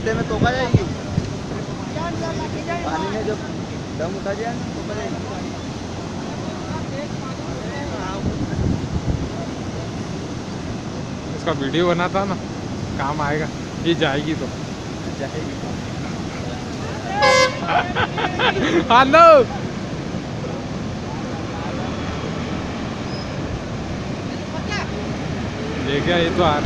मुद्दे में तोका जाएगी। पानी में जब दम उठा दिया ना तोका जाएगी। इसका वीडियो बनाता ना काम आएगा, ये जाएगी तो जाएगी। हेलो देखा ये तो आ